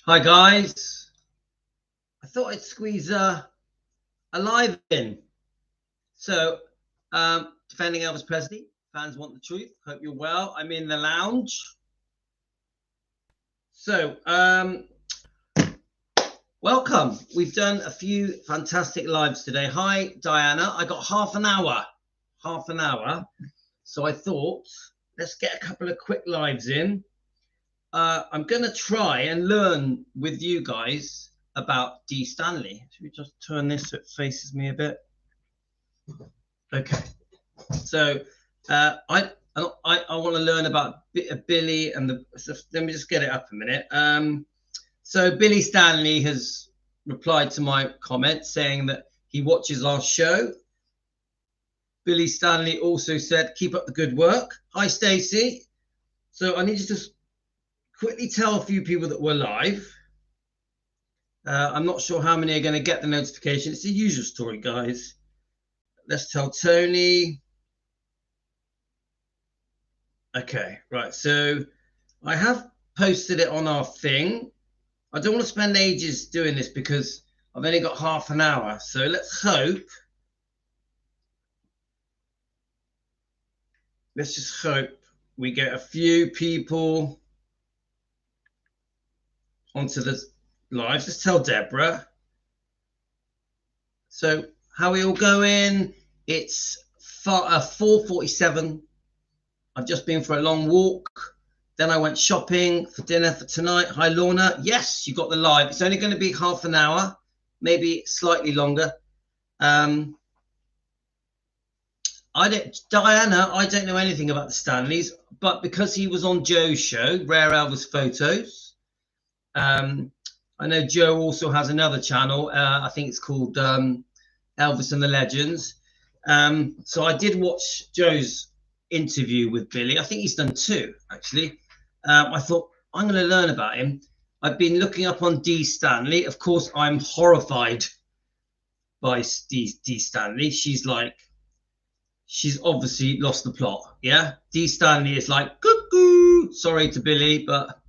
Hi guys, I thought I'd squeeze a live in. So, defending Elvis Presley, fans want the truth. Hope you're well. I'm in the lounge. So, welcome. We've done a few fantastic lives today. Hi Diana, I got half an hour. So I thought let's get a couple of quick lives in. I'm going to try and learn with you guys about D. Stanley. Should we just turn this so it faces me a bit? Okay. So I want to learn about Billy and the. So let me just get it up a minute. So Billy Stanley has replied to my comment saying that he watches our show. Billy Stanley also said, "Keep up the good work." Hi, Stacey. So I need you to quickly tell a few people that we're live. I'm not sure how many are going to get the notification. It's the usual story, guys. Let's tell Tony. Okay, right. So I have posted it on our thing. I don't want to spend ages doing this because I've only got half an hour. So let's just hope we get a few people onto the live. Just tell Deborah. So how are we all going? It's 4:47. I've just been for a long walk. Then I went shopping for dinner for tonight. Hi, Lorna. Yes, you got the live. It's only going to be half an hour, maybe slightly longer. Diana, I don't know anything about the Stanleys, but because he was on Joe's show, Rare Elvis Photos, I know Joe also has another channel. I think it's called Elvis and the Legends. So I did watch Joe's interview with Billy. I think he's done two, actually. I thought, I'm going to learn about him. I've been looking up on D. Stanley. Of course, I'm horrified by D. Stanley. She's obviously lost the plot. Yeah. D. Stanley is like, cuckoo. Sorry to Billy, but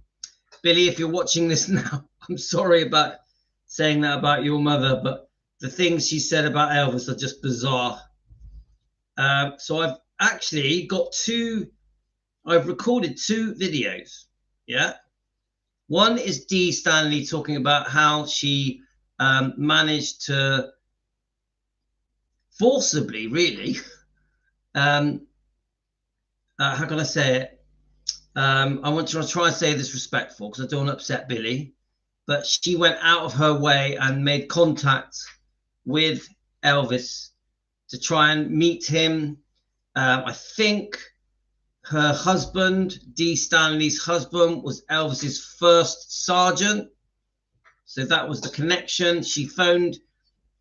Billy, if you're watching this now, I'm sorry about saying that about your mother, but the things she said about Elvis are just bizarre. So I've actually I've recorded two videos. Yeah. One is D. Stanley talking about how she managed to forcibly, really, how can I say it? I want to try and say this respectful because I don't want to upset Billy, but she went out of her way and made contact with Elvis to try and meet him. I think her husband, D. Stanley's husband, was Elvis's first sergeant. So that was the connection.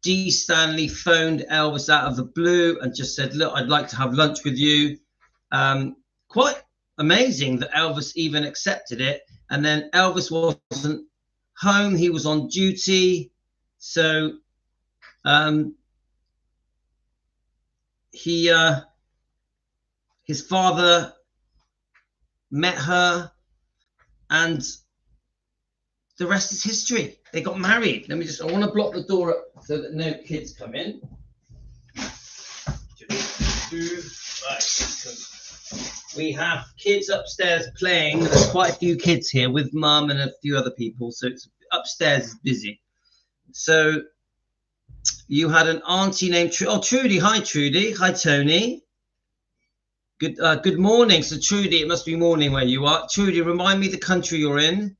D. Stanley phoned Elvis out of the blue and just said, look, I'd like to have lunch with you. Quite amazing that Elvis even accepted it. And then Elvis wasn't home. He was on duty. So his father met her, and the rest is history. They got married. I want to block the door up so that no kids come in. Right. We have kids upstairs playing. There's quite a few kids here with mum and a few other people. So it's upstairs is busy. So you had an auntie named Trudy. Hi, Trudy. Hi, Tony. Good morning. So Trudy, it must be morning where you are. Trudy, remind me the country you're in.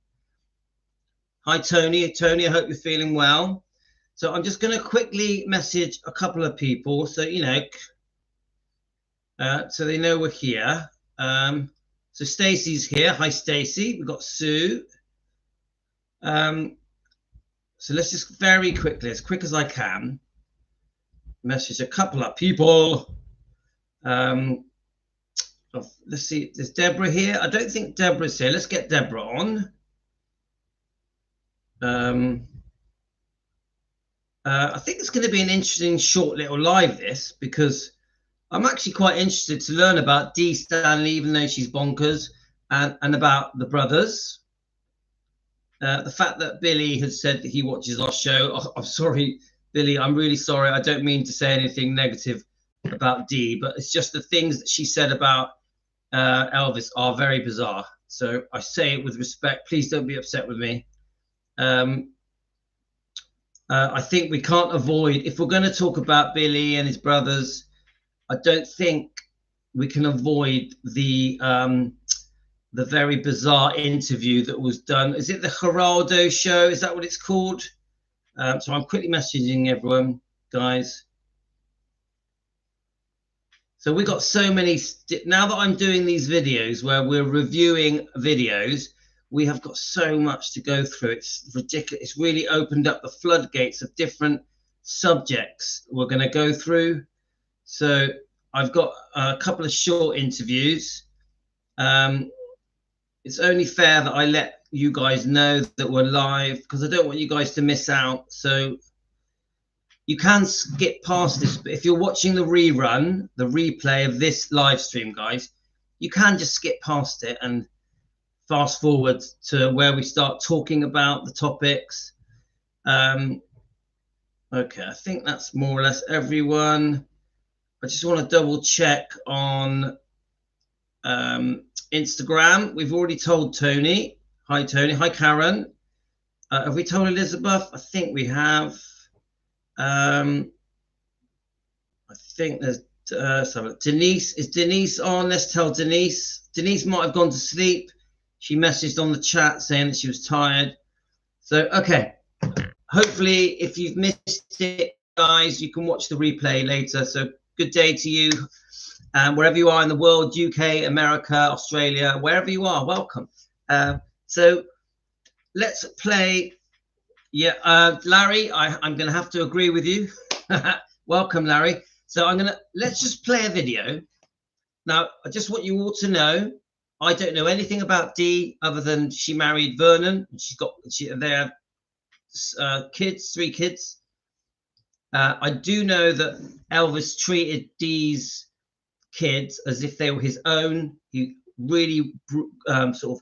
Hi, Tony. Tony, I hope you're feeling well. So I'm just going to quickly message a couple of people. So, so they know we're here. So Stacey's here. Hi, Stacey. We've got Sue. So let's just very quickly, as quick as I can, message a couple of people. Let's see. There's Deborah here. I don't think Deborah's here. Let's get Deborah on. I think it's going to be an interesting short little live this because I'm actually quite interested to learn about D. Stanley, even though she's bonkers, and about the brothers. The fact that Billy has said that he watches our show, I'm sorry, Billy, I'm really sorry. I don't mean to say anything negative about Dee, but it's just the things that she said about Elvis are very bizarre. So I say it with respect. Please don't be upset with me. I think we can't avoid, if we're going to talk about Billy and his brothers, I don't think we can avoid the very bizarre interview that was done. Is it the Geraldo show? Is that what it's called? So I'm quickly messaging everyone, guys. So we got so many, now that I'm doing these videos where we're reviewing videos, we have got so much to go through. It's ridiculous. It's really opened up the floodgates of different subjects we're going to go through. So I've got a couple of short interviews. It's only fair that I let you guys know that we're live, because I don't want you guys to miss out. So you can skip past this, but if you're watching the rerun, the replay of this live stream, guys, you can just skip past it and fast forward to where we start talking about the topics. Okay, I think that's more or less everyone. I just want to double check on Instagram. We've already told Tony. Hi, Tony. Hi, Karen. Have we told Elizabeth? I think we have. I think there's Denise. Is Denise on? Let's tell Denise. Denise might have gone to sleep. She messaged on the chat saying that she was tired. So, okay. Hopefully, if you've missed it, guys, you can watch the replay later. So, good day to you. Wherever you are in the world, UK, America, Australia, wherever you are, welcome. So, let's play. Yeah, Larry, I'm going to have to agree with you. Welcome, Larry. So let's just play a video. Now, I just want you all to know, I don't know anything about Dee other than she married Vernon. They have kids, 3 kids. I do know that Elvis treated Dee's kids as if they were his own. He really sort of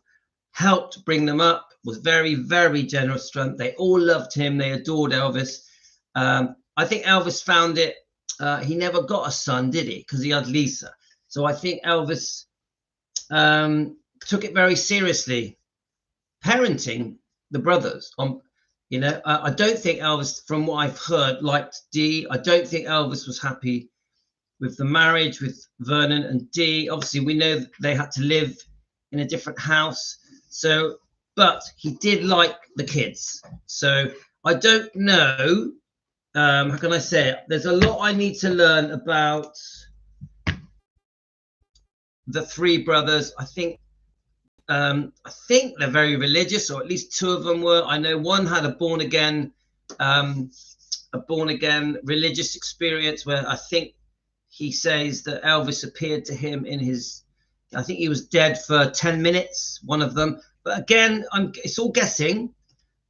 helped bring them up, was very, very generous. They all loved him. They adored Elvis. I think Elvis found it. He never got a son, did he? Because he had Lisa. So I think Elvis took it very seriously, parenting the brothers. I don't think Elvis, from what I've heard, liked Dee. I don't think Elvis was happy with the marriage with Vernon and Dee. Obviously, we know that they had to live in a different house. So, but he did like the kids. So I don't know. How can I say it? There's a lot I need to learn about the 3 brothers. I think they're very religious, or at least 2 of them were. I know one had a born again religious experience where I think he says that Elvis appeared to him in his. I think he was dead for 10 minutes, one of them. But again, it's all guessing.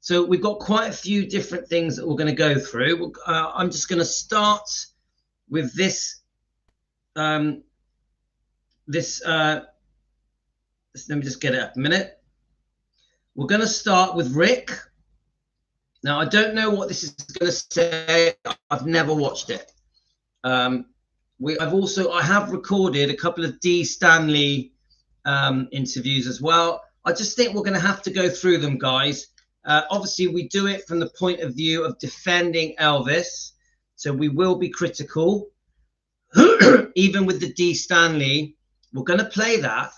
So we've got quite a few different things that we're going to go through. I'm just going to start with this. Let me just get it up a minute. We're going to start with Rick. Now, I don't know what this is going to say. I've never watched it. I have recorded a couple of Dee Stanley interviews as well. I just think we're going to have to go through them, guys. Obviously, we do it from the point of view of defending Elvis, so we will be critical. Even with the Dee Stanley, we're going to play that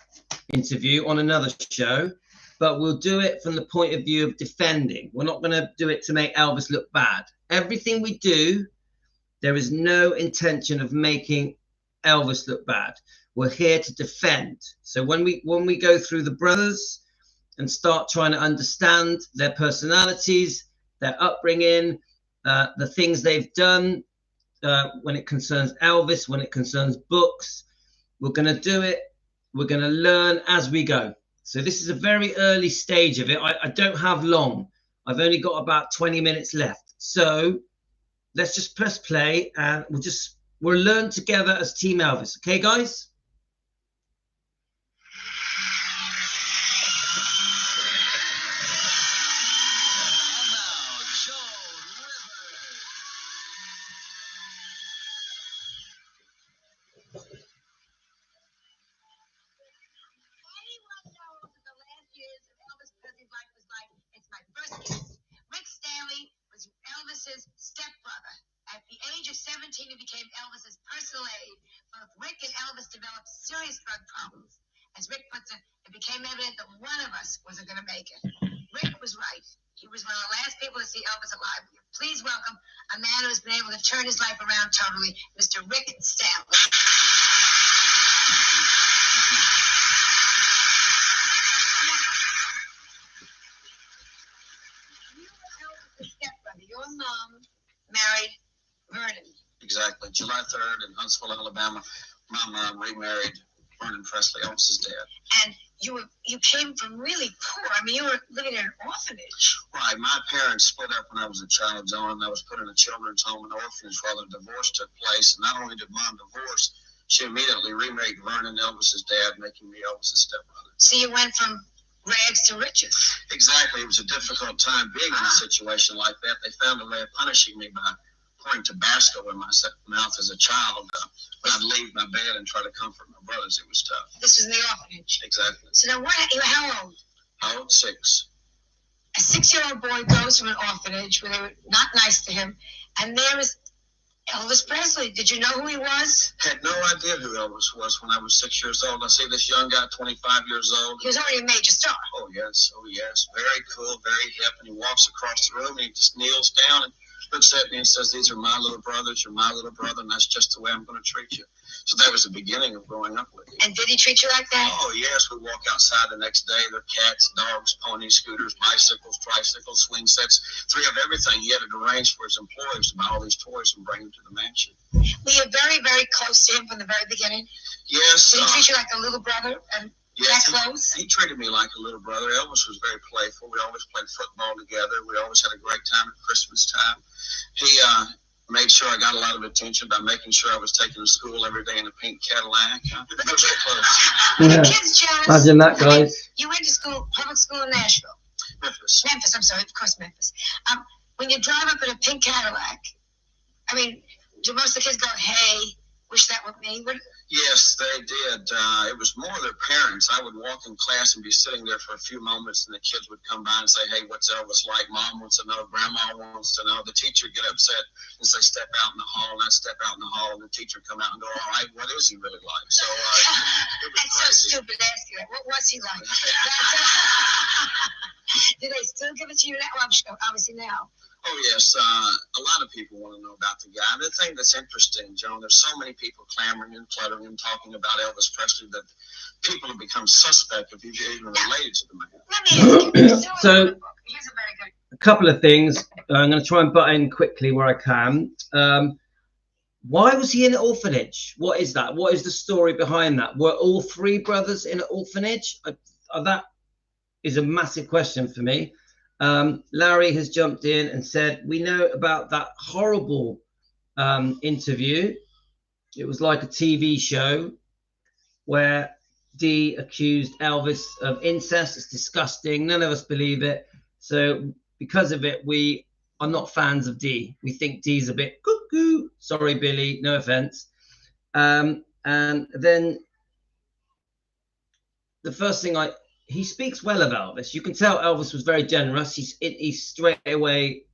interview on another show, but we'll do it from the point of view of defending. We're not going to do it to make Elvis look bad. Everything we do, there is no intention of making Elvis look bad. We're here to defend. So when we go through the brothers and start trying to understand their personalities, their upbringing, the things they've done when it concerns Elvis, when it concerns books, we're going to do it. We're going to learn as we go. So this is a very early stage of it. I don't have long. I've only got about 20 minutes left. So let's just press play and we'll learn together as Team Elvis. Okay, guys? became Elvis's personal aide. Both Rick and Elvis developed serious drug problems. As Rick puts it, it became evident that one of us wasn't going to make it. Rick was right. He was one of the last people to see Elvis alive. Please welcome a man who's been able to turn his life around totally, Mr. Rick Stanley. You were Elvis' stepbrother. Your mom married Vernon. Exactly. July 3rd in Huntsville, Alabama, my mom remarried Vernon Presley, Elvis's dad. And you came from really poor. I mean, you were living in an orphanage. Right. My parents split up when I was a child, Joan, and I was put in a children's home and orphanage while the divorce took place. And not only did mom divorce, she immediately remarried Vernon, Elvis's dad, making me Elvis's stepbrother. So you went from rags to riches. Exactly. It was a difficult time being in a situation like that. They found a way of punishing me by pouring Tabasco in my mouth as a child. When I'd leave my bed and try to comfort my brothers, it was tough. This was in the orphanage. Exactly. So now, you were how old? How old? 6. A 6-year-old boy goes from an orphanage where they were not nice to him, and there is Elvis Presley. Did you know who he was? Had no idea who Elvis was when I was 6 years old. I see this young guy, 25 years old. He was already a major star. Oh, yes. Oh, yes. Very cool, very hip. And he walks across the room and he just kneels down and looks at me and says, "These are my little brothers. You're my little brother, and that's just the way I'm going to treat you." So that was the beginning of growing up with him. And did he treat you like that? Oh, yes. We walk outside the next day. There are cats, dogs, ponies, scooters, bicycles, tricycles, swing sets, 3 of everything. He had it arranged for his employees to buy all these toys and bring them to the mansion. Were you very, very close to him from the very beginning? Yes. Did he treat you like a little brother and yes, that close? He treated me like a little brother. Elvis was very playful. We always played football together. We always had a great time at Christmas time. He made sure I got a lot of attention by making sure I was taken to school every day in a pink Cadillac. We were very close. The kids, Joan, Imagine that, guys. You went to school, public school in Nashville. Memphis. I'm sorry, of course, Memphis. When you drive up in a pink Cadillac, I mean, do most of the kids go, "Hey, wish that were me"? Yes, they did. It was more their parents. I would walk in class and be sitting there for a few moments, and the kids would come by and say, "Hey, what's Elvis like? Mom wants to know. Grandma wants to know." The teacher would get upset and say, "Step out in the hall," and I'd step out in the hall, and the teacher would come out and go, "All right, what is he really like?" So it was That's crazy. so stupid to ask you that. What was he like? Do they still give it to you now? Well, obviously now. Oh, yes. A lot of people want to know about the guy. The thing that's interesting, Joan, there's so many people clamoring and cluttering and talking about Elvis Presley that people have become suspect if you're even related to the man. Let me ask you. So, here's a very good. a couple of things. I'm going to try and butt in quickly where I can. Why was he in an orphanage? What is that? What is the story behind that? Were all 3 brothers in an orphanage? That is a massive question for me. Larry has jumped in and said, we know about that horrible interview. It was like a TV show where Dee accused Elvis of incest. It's disgusting. None of us believe it. So because of it, we are not fans of Dee. We think Dee's a bit cuckoo. Sorry, Billy, no offense. And then the first thing he speaks well of Elvis. You can tell Elvis was very generous. He straight away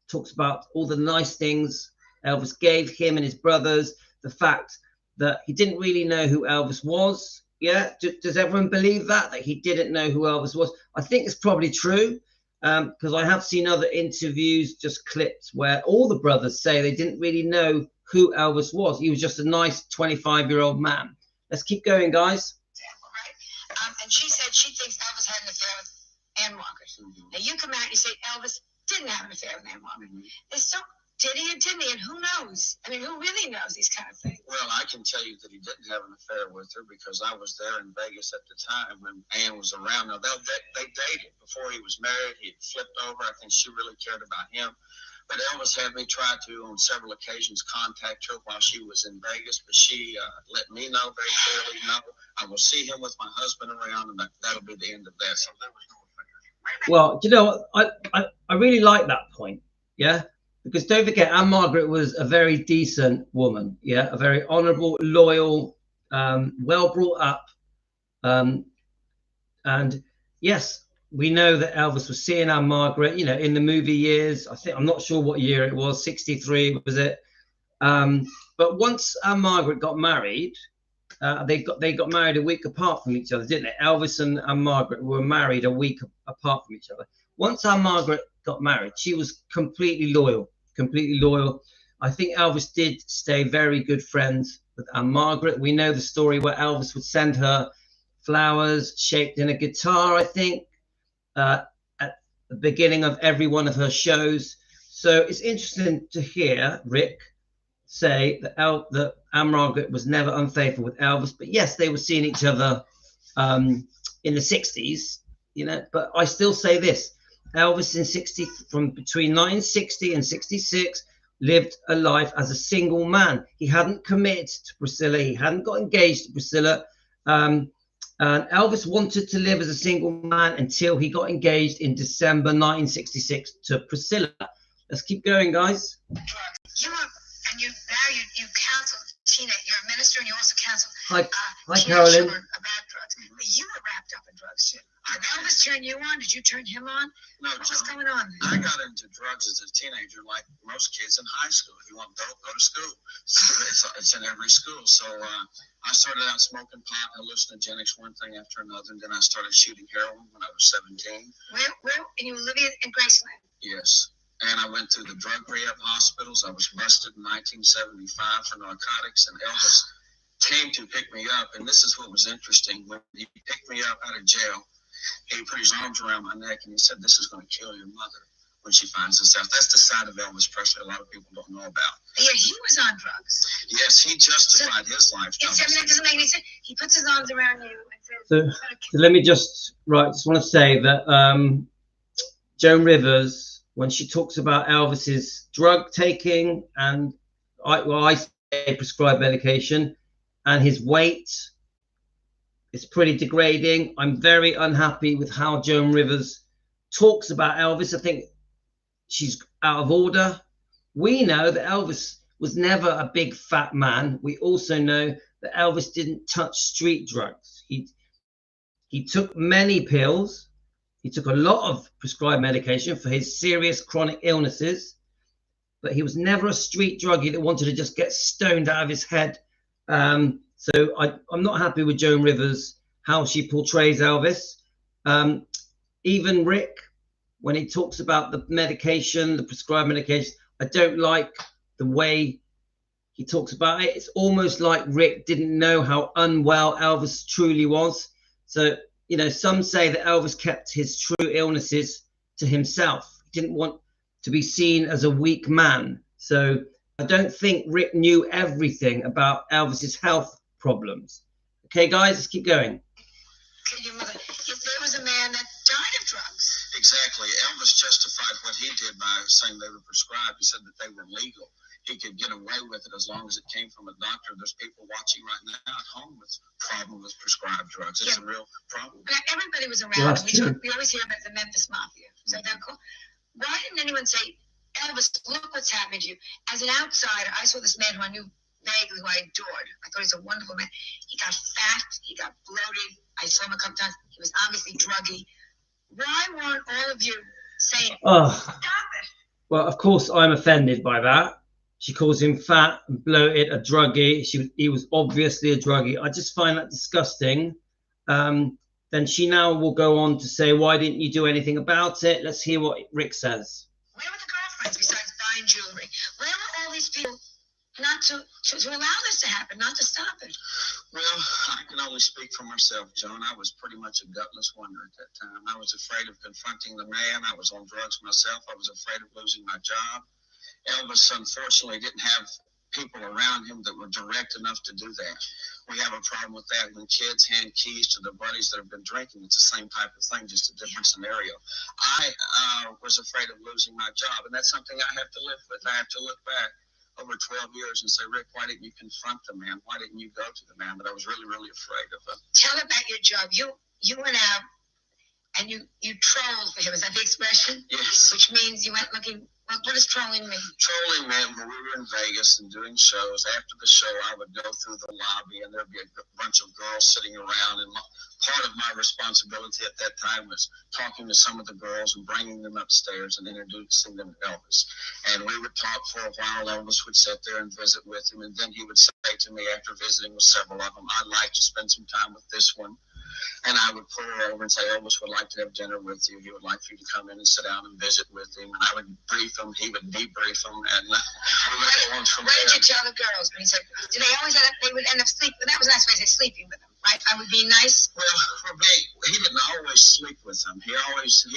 talks about all the nice things Elvis gave him and his brothers. The fact that he didn't really know who Elvis was. Yeah, does everyone believe that he didn't know who Elvis was? I think it's probably true because I have seen other interviews, just clips where all the brothers say they didn't really know who Elvis was. He was just a nice 25-year-old man. Let's keep going, guys. And she said she thinks Elvis had an affair with Ann Margaret. Now you come out and you say Elvis didn't have an affair with Ann Margaret. Did he or didn't he? And who knows? I mean, who really knows these kind of things? Well, I can tell you that he didn't have an affair with her because I was there in Vegas at the time when Ann was around. Now, they dated before he was married. He had flipped over. I think she really cared about him. But Elvis had me try to, on several occasions, contact her while she was in Vegas. But she let me know very clearly, no, I will see him with my husband around, and that'll be the end of that. So there was no affair. Well, you know, I really like that point, yeah? Because don't forget, Anne Margaret was a very decent woman, yeah? A very honourable, loyal, well brought up. And yes, we know that Elvis was seeing Anne Margaret, you know, in the movie years. I'm not sure what year it was, 63 was it? But But once Margaret got married, they got married a week apart from each other, didn't they? Elvis and Margaret were married a week apart from each other. Once Margaret got married, she was completely loyal, completely loyal. I think Elvis did stay very good friends with Margaret. We know the story where Elvis would send her flowers shaped in a guitar, I think, at the beginning of every one of her shows. So it's interesting to hear Rick say that Margaret was never unfaithful with Elvis, but yes, they were seeing each other in the 60s, you know. But I still say this: Elvis from between 1960 and 66 lived a life as a single man. He hadn't committed to Priscilla. He hadn't got engaged to Priscilla. And Elvis wanted to live as a single man until he got engaged in December 1966 to Priscilla. Let's keep going, guys. You counseled teenage. You're a minister, and you also counseled Hi, Carolyn. Carolyn. About drugs. But you were wrapped up in drugs too. Did Elvis turn you on? Did you turn him on? No, what was going on? I got into drugs as a teenager, like most kids in high school. If you want dope, go to school. So it's in every school. So I started out smoking pot, hallucinogenics, one thing after another, and then I started shooting heroin when I was 17. Where? And you were living in Graceland? Yes. And I went through the drug rehab hospitals. I was busted in 1975 for narcotics, and Elvis came to pick me up. And this is what was interesting. When he picked me up out of jail, he put his arms around my neck and he said, "This is going to kill your mother when she finds this out." That's the side of Elvis Presley a lot of people don't know about. Yeah, he was on drugs. Yes, he justified his life. That doesn't make any sense. He puts his arms around you and says, So let me just want to say that Joan Rivers, when she talks about Elvis's drug taking and I say prescribed medication and his weight, it's pretty degrading. I'm very unhappy with how Joan Rivers talks about Elvis. I think she's out of order. We know that Elvis was never a big fat man. We also know that Elvis didn't touch street drugs. He took many pills. He took a lot of prescribed medication for his serious chronic illnesses, but he was never a street druggie that wanted to just get stoned out of his head. So I'm not happy with Joan Rivers, how she portrays Elvis. Even Rick, when he talks about the medication, the prescribed medication, I don't like the way he talks about it. It's almost like Rick didn't know how unwell Elvis truly was. So, you know, some say that Elvis kept his true illnesses to himself. He didn't want to be seen as a weak man. So I don't think Rick knew everything about Elvis's health problems. Okay, guys, let's keep going. Your mother, if there was a man that died of drugs. Exactly. Elvis justified what he did by saying they were prescribed. He said that they were legal. He could get away with it as long as it came from a doctor. There's people watching right now at home with problem with prescribed drugs. It's a real problem. But everybody was around. We always hear about the Memphis Mafia. So they're cool. Why didn't anyone say, Elvis, look what's happened to you? As an outsider, I saw this man who I knew vaguely, who I adored. I thought he was a wonderful man. He got fat. He got bloated. I saw him a couple times. He was obviously druggy. Why weren't all of you saying, stop it? Well, of course, I'm offended by that. She calls him fat and bloated, a druggie. He was obviously a druggie. I just find that disgusting. Then she now will go on to say, why didn't you do anything about it? Let's hear what Rick says. Where were the girlfriends besides buying jewelry? Where were all these people not to allow this to happen, not to stop it? Well, I can only speak for myself, Joan. I was pretty much a gutless wonder at that time. I was afraid of confronting the man. I was on drugs myself. I was afraid of losing my job. Elvis, unfortunately, didn't have people around him that were direct enough to do that. We have a problem with that when kids hand keys to their buddies that have been drinking. It's the same type of thing, just a different scenario. I was afraid of losing my job, and that's something I have to live with. I have to look back over 12 years and say, Rick, why didn't you confront the man? Why didn't you go to the man? But I was really, really afraid of him. Tell about your job. You went out and you trolled for him. Is that the expression? Yes. Which means you went looking. What does trolling mean? Trolling meant when we were in Vegas and doing shows, after the show, I would go through the lobby and there'd be a bunch of girls sitting around. And part of my responsibility at that time was talking to some of the girls and bringing them upstairs and introducing them to Elvis. And we would talk for a while. Elvis would sit there and visit with him. And then he would say to me, after visiting with several of them, I'd like to spend some time with this one. And I would pull her over and say, Elvis would like to have dinner with you. He would like for you to come in and sit down and visit with him. And I would brief him. He would debrief him. And we would go on from there. What did you tell the girls? When he said, did they always end up, they would end up sleeping? That was a nice way to say sleeping with them, right? I would be nice. Well, for me, he didn't always sleep with them. He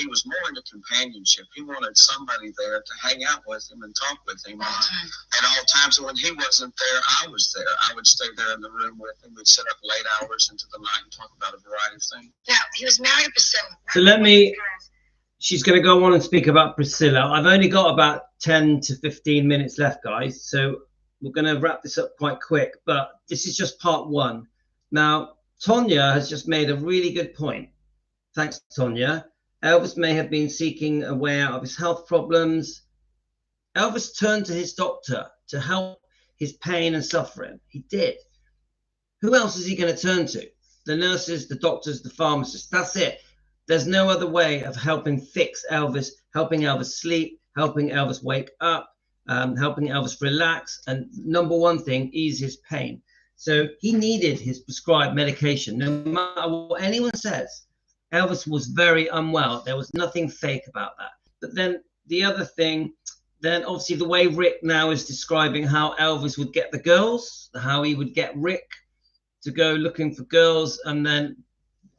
was more into companionship. He wanted somebody there to hang out with him and talk with him at all times. And when he wasn't there, I was there. I would stay there in the room with him. We'd sit up late hours into the night and talk about a variety of things. Now, he was married to Priscilla. So she's going to go on and speak about Priscilla. I've only got about 10 to 15 minutes left, guys. So we're going to wrap this up quite quick, but this is just part one. Now, Tonya has just made a really good point. Thanks, Tonya. Elvis may have been seeking a way out of his health problems. Elvis turned to his doctor to help his pain and suffering. He did. Who else is he going to turn to? The nurses, the doctors, the pharmacists. That's it. There's no other way of helping fix Elvis, helping Elvis sleep, helping Elvis wake up, helping Elvis relax, and number one thing, ease his pain. So he needed his prescribed medication. No matter what anyone says, Elvis was very unwell. There was nothing fake about that. But then the other thing, then obviously the way Rick now is describing how Elvis would get the girls, how he would get Rick to go looking for girls, and then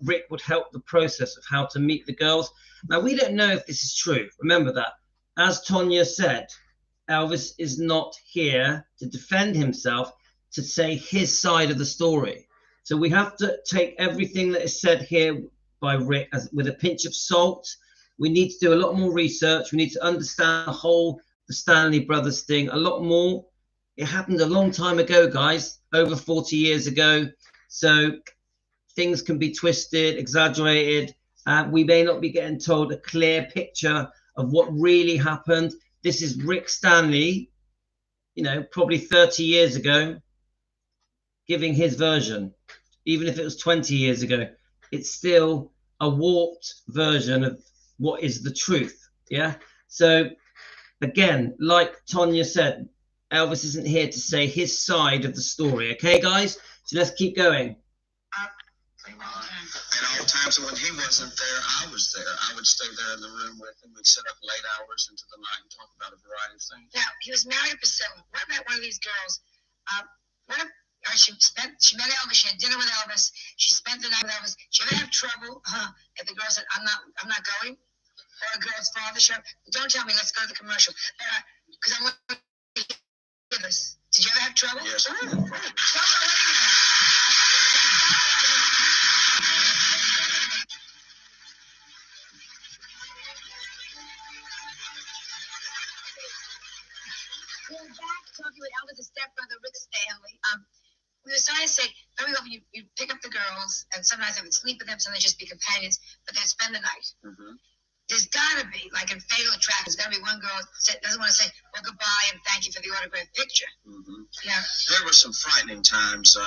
Rick would help the process of how to meet the girls. Now, we don't know if this is true. Remember that. As Tonya said, Elvis is not here to defend himself, to say his side of the story. So we have to take everything that is said here by Rick with a pinch of salt. We need to do a lot more research. We need to understand the Stanley brothers thing a lot more. It happened a long time ago, guys, over 40 years ago. So things can be twisted, exaggerated. We may not be getting told a clear picture of what really happened. This is Rick Stanley, probably 30 years ago, giving his version. Even if it was 20 years ago, it's still a warped version of what is the truth. Yeah. So again, like Tonya said, Elvis isn't here to say his side of the story. Okay, guys? So let's keep going. At all times, when he wasn't there, I was there. I would stay there in the room with him. We'd sit up late hours into the night and talk about a variety of things. Now, he was married to Priscilla. What about one of these girls? She met Elvis. She had dinner with Elvis. She spent the night with Elvis. She ever have trouble if the girl said, I'm not going? Or a girl's father showed up? Don't tell me, let's go to the commercial. Because I want to hear this. Did you ever have trouble? Yes. We're back talking with Elvis' stepbrother, Rick Stanley. We were trying to say, very often you pick up the girls, and sometimes they would sleep with them, sometimes just be companions, but they'd spend the night. Mm-hmm. There's got to be, like in Fatal Attraction, there's got to be one girl that doesn't want to say, well, goodbye and thank you for the autographed picture. Mm-hmm. Yeah. There were some frightening times.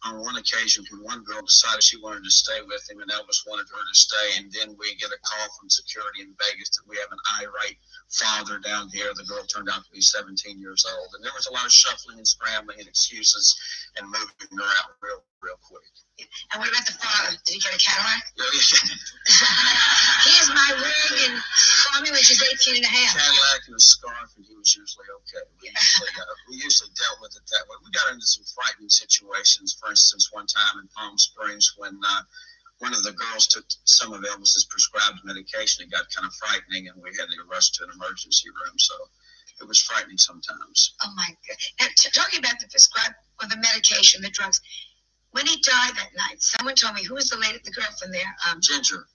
On one occasion, when one girl decided she wanted to stay with him and Elvis wanted her to stay, and then we get a call from security in Vegas that we have an irate father down here. The girl turned out to be 17 years old, and there was a lot of shuffling and scrambling and excuses and moving her out real quick. And what about the father? Did he get a Cadillac? Yeah. Here's my ring and call me when she's 18 and a half. Cadillac and a scarf, and he was usually okay. We usually dealt with it that way. We got into some frightening situations. For instance, one time in Palm Springs when one of the girls took some of Elvis's prescribed medication, it got kind of frightening, and we had to rush to an emergency room. So it was frightening sometimes. Oh, my God. Now, talking about the prescribed or the medication, the drugs, when he died that night, someone told me, who was the lady, the girlfriend there? Ginger.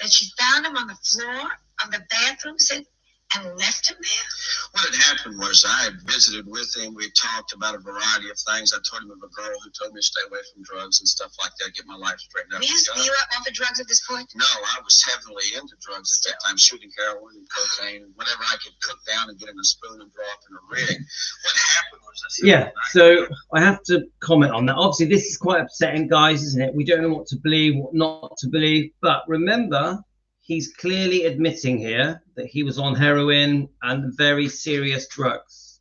That she found him on the floor of the bathroom, and and left him there? What had happened was I had visited with him. We talked about a variety of things. I told him of a girl who told me to stay away from drugs and stuff like that, get my life straightened out. Were you off of drugs at this point? No, I was heavily into drugs at that time, shooting heroin and cocaine and whatever I could cook down and get in a spoon and draw up in a rig. What happened was so I have to comment on that. Obviously, this is quite upsetting, guys, isn't it? We don't know what to believe, what not to believe. But remember, he's clearly admitting here that he was on heroin and very serious drugs.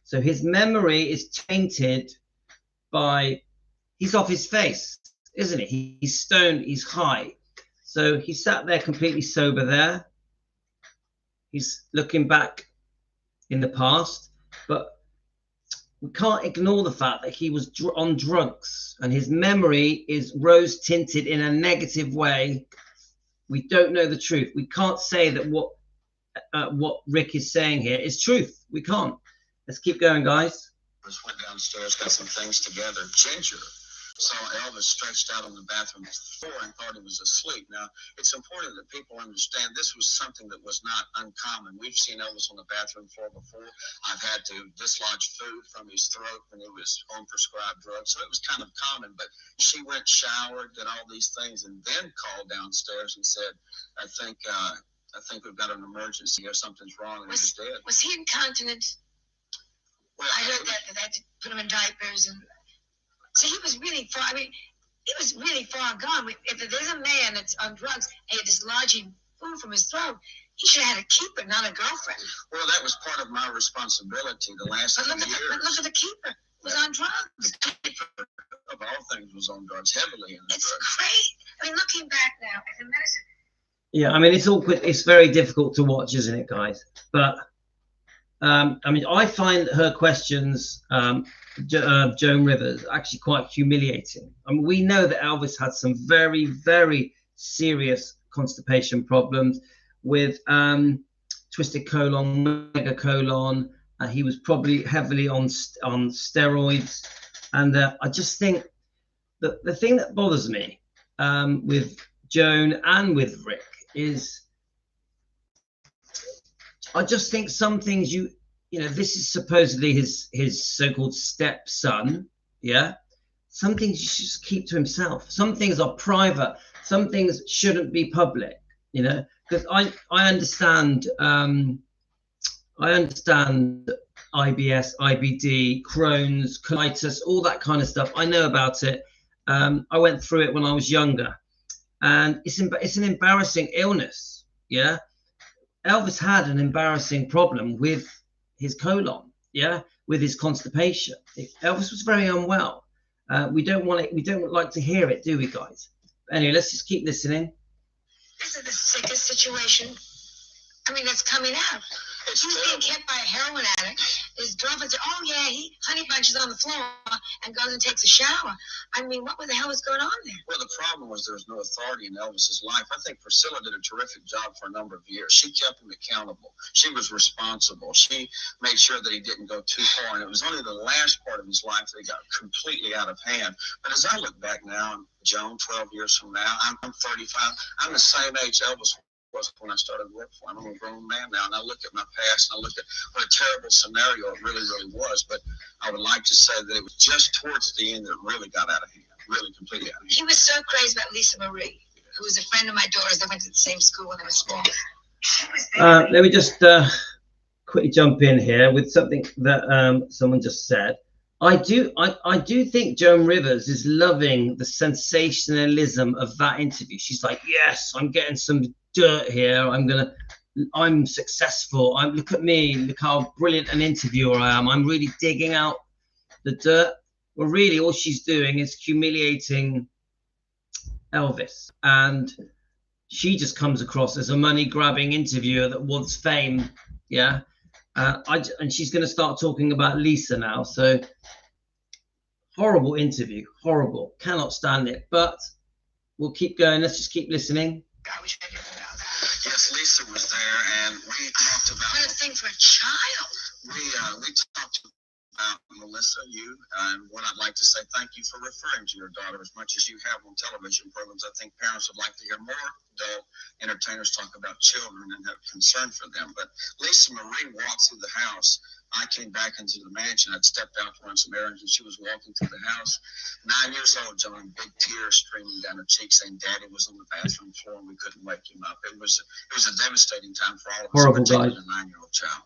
So his memory is tainted by, he's off his face, isn't it? He's stoned, he's high. So he sat there completely sober there. He's looking back in the past, but we can't ignore the fact that he was on drugs and his memory is rose tinted in a negative way. We don't know the truth. We can't say that what Rick is saying here is truth. We can't. Let's keep going, guys. Elvis went downstairs, got some things together. Ginger saw Elvis stretched out on the bathroom floor and thought he was asleep. Now, it's important that people understand this was something that was not uncommon. We've seen Elvis on the bathroom floor before. I've had to dislodge food from his throat when he was on prescribed drugs. So it was kind of common. But she went, showered, did all these things, and then called downstairs and said, I think we've got an emergency or something's wrong and he's dead. Was he incontinent? Well, I heard that they had to put him in diapers and... So he was really far. I mean, he was really far gone. If there's a man that's on drugs and dislodging food from his throat, he should have had a keeper, not a girlfriend. Well, that was part of my responsibility the last 10 years. But look at the keeper. Was on drugs. The keeper, of all things, was on drugs, heavily in the drugs. It's crazy. I mean, looking back now at the medicine. Yeah, I mean, it's awkward. It's very difficult to watch, isn't it, guys? But I mean, I find her questions, Joan Rivers, actually quite humiliating. I mean, we know that Elvis had some very, very serious constipation problems with twisted colon, megacolon. He was probably heavily on steroids. And I just think that the thing that bothers me with Joan and with Rick is I just think some things you know, this is supposedly his so-called stepson, yeah? Some things you should just keep to himself. Some things are private. Some things shouldn't be public, you know? Because I understand IBS, IBD, Crohn's, colitis, all that kind of stuff. I know about it. I went through it when I was younger. And it's an embarrassing illness, yeah? Elvis had an embarrassing problem with his colon, yeah, with his constipation. Elvis was very unwell. We don't like to hear it, do we, guys? Anyway, let's just keep listening. This is the sickest situation. I mean, that's coming out. He was being kept by a heroin addict. His girlfriend said, oh, yeah, he honey bunches on the floor and goes and takes a shower. I mean, what the hell was going on there? Well, the problem was there was no authority in Elvis's life. I think Priscilla did a terrific job for a number of years. She kept him accountable. She was responsible. She made sure that he didn't go too far. And it was only the last part of his life that he got completely out of hand. But as I look back now, Joan, 12 years from now, I'm 35. I'm the same age Elvis was when I started work for him. I'm a grown man now, and I look at my past and I look at what a terrible scenario it really, really was. But I would like to say that it was just towards the end that it really got out of hand, really completely out of hand. He was so crazy about Lisa Marie, who was a friend of my daughter's. They went to the same school when they were small. Let me just quickly jump in here with something that someone just said. I do think Joan Rivers is loving the sensationalism of that interview. She's like, yes, I'm getting some dirt here. I'm successful. Look at me. Look how brilliant an interviewer I am. I'm really digging out the dirt. Well, really, all she's doing is humiliating Elvis. And she just comes across as a money-grabbing interviewer that wants fame. Yeah. And she's going to start talking about Lisa now. So horrible interview, horrible. Cannot stand it. But we'll keep going. Let's just keep listening. God, we should have about that. Yes, Lisa was there, and we talked about. What a thing for a child. We talked Melissa, you, and what I'd like to say, thank you for referring to your daughter as much as you have on television programs. I think parents would like to hear more adult entertainers talk about children and have concern for them. But Lisa Marie walked through the house. I came back into the mansion. I'd stepped out to run some errands, and she was walking through the house. 9 years old, Joan, big tears streaming down her cheeks, saying Daddy was on the bathroom floor and we couldn't wake him up. It was a devastating time for all of us, Horrible, particularly guys. a 9-year-old child.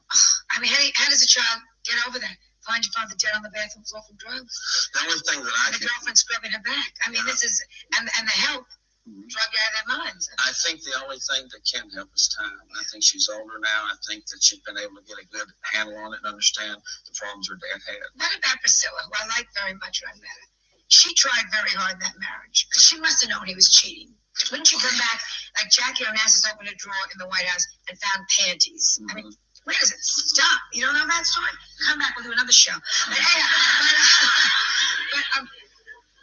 I mean, how does a child get over that? Find your father dead on the bathroom floor from drugs. The only thing that I The can, girlfriend scrubbing her back. I mean, this is and the help drug out of their minds. I think the only thing that can help is time. I think she's older now. I think that she's been able to get a good handle on it and understand the problems her dad had. What about Priscilla, who I like very much when I met her? She tried very hard in that marriage because she must have known he was cheating. Wouldn't you come back like Jackie Onassis opened a drawer in the White House and found panties? I mean, where does it stop? You don't know that story? Come back, we'll do another show. But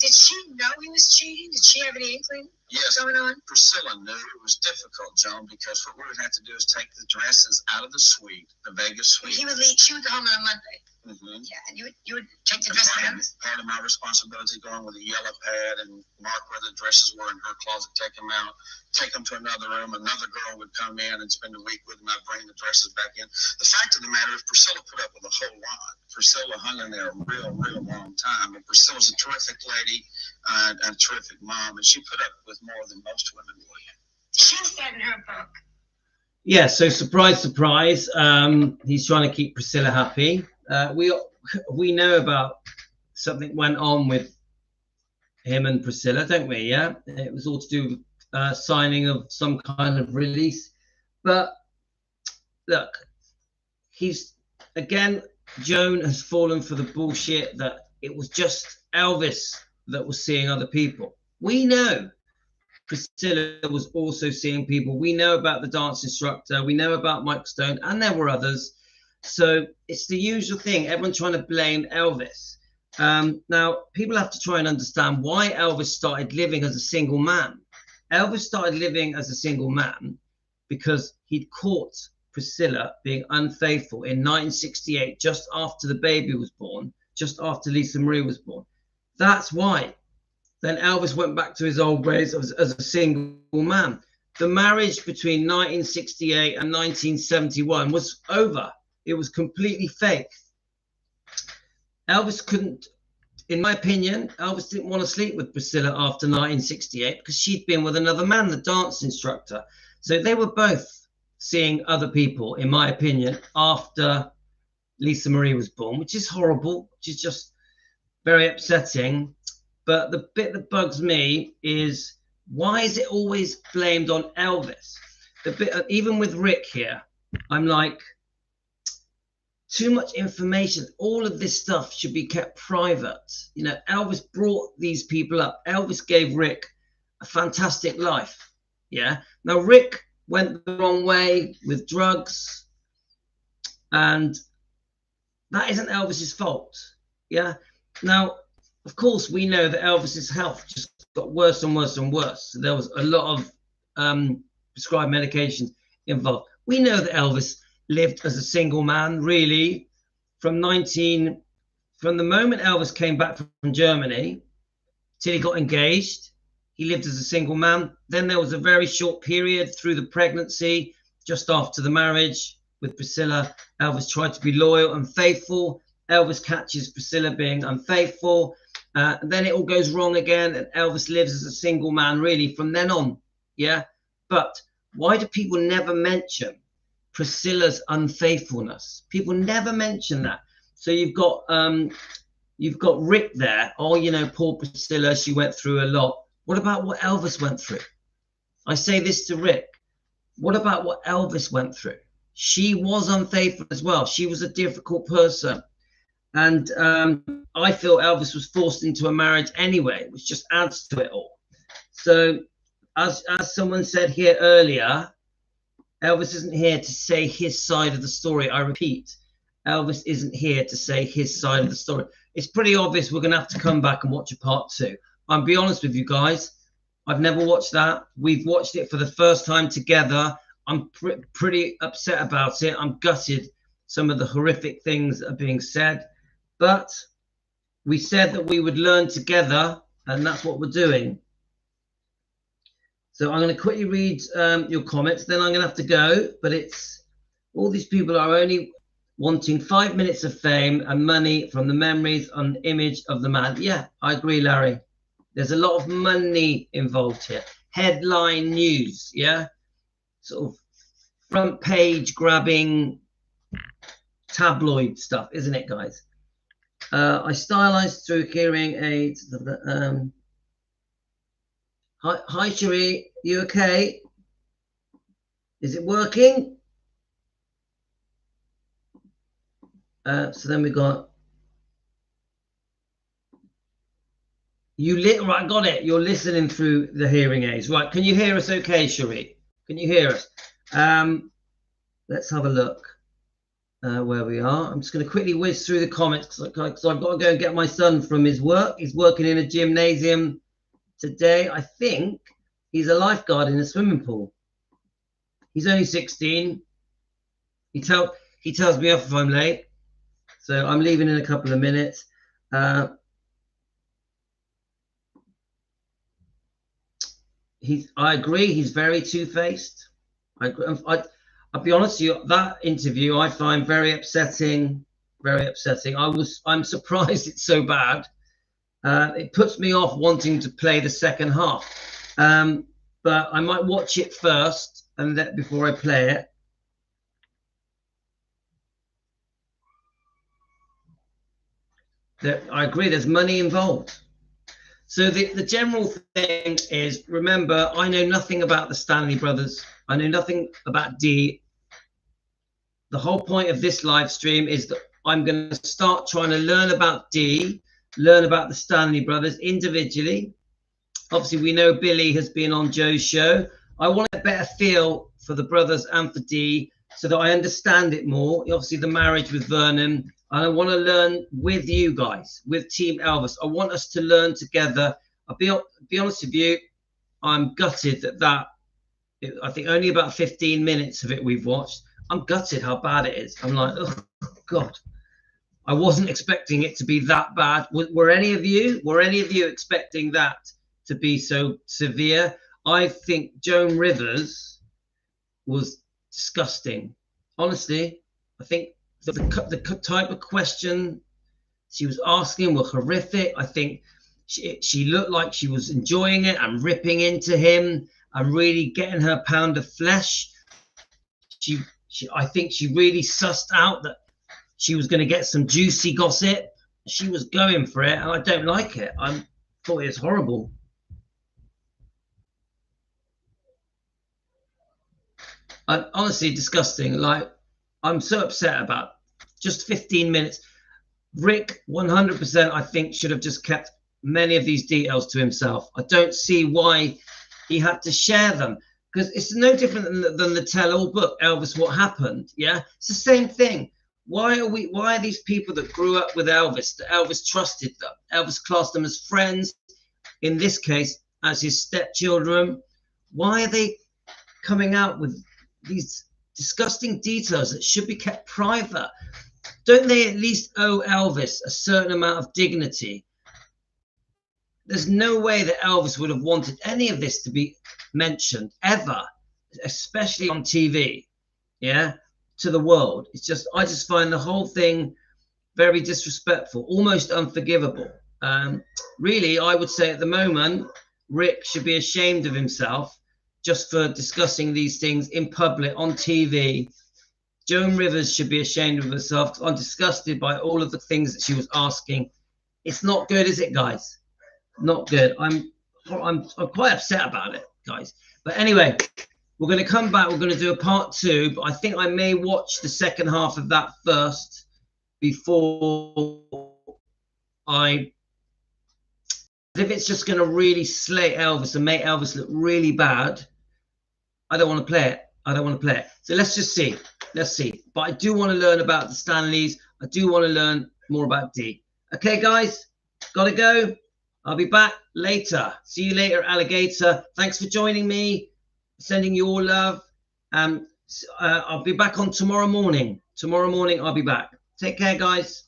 did she know he was cheating? Did she have any inkling? Yes, Going on? Priscilla knew it was difficult, Joan, because what we would have to do is take the dresses out of the suite, the Vegas suite. He would leave. She would go home on a Monday. Mm-hmm. Yeah, and you would take the dress out. Part of my responsibility going with a yellow pad and mark where the dresses were in her closet, take them out, take them to another room. Another girl would come in and spend a week with them. I'd bring the dresses back in. The fact of the matter is Priscilla put up with a whole lot. Priscilla hung in there a real long time. And Priscilla's a terrific lady and a terrific mom, and she put up with more than most women would. She said in her book. Yeah, so surprise, surprise. He's trying to keep Priscilla happy. We know about something went on with him and Priscilla, don't we? Yeah, it was all to do with signing of some kind of release. But look, he's again, Joan has fallen for the bullshit that it was just Elvis that was seeing other people. We know Priscilla was also seeing people. We know about the dance instructor. We know about Mike Stone, and there were others. So it's the usual thing. Everyone trying to blame Elvis. Now, people have to try and understand why Elvis started living as a single man. Elvis started living as a single man because he'd caught Priscilla being unfaithful in 1968, just after the baby was born, just after Lisa Marie was born. That's why. Then Elvis went back to his old ways as a single man. The marriage between 1968 and 1971 was over. It was completely fake. Elvis couldn't, in my opinion, Elvis didn't want to sleep with Priscilla after 1968 because she'd been with another man, the dance instructor. So they were both seeing other people, in my opinion, after Lisa Marie was born, which is horrible, which is just very upsetting. But the bit that bugs me is, why is it always blamed on Elvis? The bit, even with Rick here, I'm like, too much information. All of this stuff should be kept private. You know, Elvis brought these people up. Elvis gave Rick a fantastic life. Yeah. Now, Rick went the wrong way with drugs, and that isn't Elvis's fault. Yeah. Now, of course, we know that Elvis's health just got worse and worse and worse. So there was a lot of prescribed medications involved. We know that Elvis lived as a single man, really, from the moment Elvis came back from Germany till he got engaged. He lived as a single man. Then there was a very short period through the pregnancy, just after the marriage with Priscilla. Elvis tried to be loyal and faithful. Elvis catches Priscilla being unfaithful. And then it all goes wrong again, and Elvis lives as a single man, really, from then on. Yeah. But why do people never mention Priscilla's unfaithfulness? People never mention that. So you've got Rick there. Oh, you know, poor Priscilla, she went through a lot. What about what Elvis went through? I say this to Rick. What about what Elvis went through? She was unfaithful as well. She was a difficult person. And I feel Elvis was forced into a marriage anyway, which just adds to it all. So as someone said here earlier, Elvis isn't here to say his side of the story. I repeat, Elvis isn't here to say his side of the story. It's pretty obvious we're going to have to come back and watch a part 2. I'll be honest with you guys. I've never watched that. We've watched it for the first time together. I'm pretty upset about it. I'm gutted some of the horrific things that are being said. but we said that we would learn together, and that's what we're doing. So I'm going to quickly read your comments, then I'm going to have to go. But it's all these people are only wanting 5 minutes of fame and money from the memories and image of the man. Yeah, I agree, Larry. There's a lot of money involved here. Headline news, yeah? Sort of front page grabbing tabloid stuff, isn't it, guys? I stylized through hearing aids. Hi, Cherie. You okay? Is it working? So then we got you right, got it. You're listening through the hearing aids. Right, can you hear us okay, Cherie? Can you hear us? Let's have a look where we are. I'm just going to quickly whiz through the comments because I've got to go and get my son from his work. He's working in a gymnasium today. I think he's a lifeguard in a swimming pool. He's only 16. He tells me off if I'm late. So I'm leaving in a couple of minutes. I agree. He's very two-faced. I'll be honest with you. That interview I find very upsetting. Very upsetting. I'm surprised it's so bad. It puts me off wanting to play the second half. But I might watch it first and before I play it. I agree. There's money involved. So the general thing is, remember, I know nothing about the Stanley brothers. I know nothing about Dee. The whole point of this live stream is that I'm going to start trying to learn about Dee, learn about the Stanley brothers individually. Obviously, we know Billy has been on Joe's show. I want a better feel for the brothers and for Dee so that I understand it more. Obviously, the marriage with Vernon. And I want to learn with you guys, with Team Elvis. I want us to learn together. I'll be honest with you, I'm gutted I think only about 15 minutes of it we've watched. I'm gutted how bad it is. I'm like, oh, God. I wasn't expecting it to be that bad. Were any of you expecting that to be so severe? I think Joan Rivers was disgusting. Honestly, I think the type of question she was asking were horrific. I think she looked like she was enjoying it and ripping into him and really getting her pound of flesh. I think she really sussed out that she was going to get some juicy gossip. She was going for it, and I don't like it. I thought it was horrible. Honestly, disgusting. Like, I'm so upset about just 15 minutes. Rick, 100%, I think, should have just kept many of these details to himself. I don't see why he had to share them, because it's no different than the tell-all book, Elvis, What Happened? Yeah, it's the same thing. Why are these people that grew up with Elvis, that Elvis trusted them? Elvis classed them as friends, in this case, as his stepchildren. Why are they coming out with these disgusting details that should be kept private? Don't they at least owe Elvis a certain amount of dignity? There's no way that Elvis would have wanted any of this to be mentioned ever, especially on TV, yeah, to the world. I just find the whole thing very disrespectful, almost unforgivable. Really, I would say at the moment, Rick should be ashamed of himself just for discussing these things in public on TV. Joan Rivers should be ashamed of herself. I'm disgusted by all of the things that she was asking. It's not good, is it, guys? Not good. I'm quite upset about it, guys. But anyway, we're going to come back. We're going to do a part 2, but I think I may watch the second half of that first before if it's just going to really slate Elvis and make Elvis look really bad, I don't want to play it. So let's just see. Let's see. But I do want to learn about the Stanleys. I do want to learn more about Dee. Okay, guys, gotta go. I'll be back later. See you later, alligator. Thanks for joining me. Sending you all love. I'll be back on tomorrow morning. Tomorrow morning, I'll be back. Take care, guys.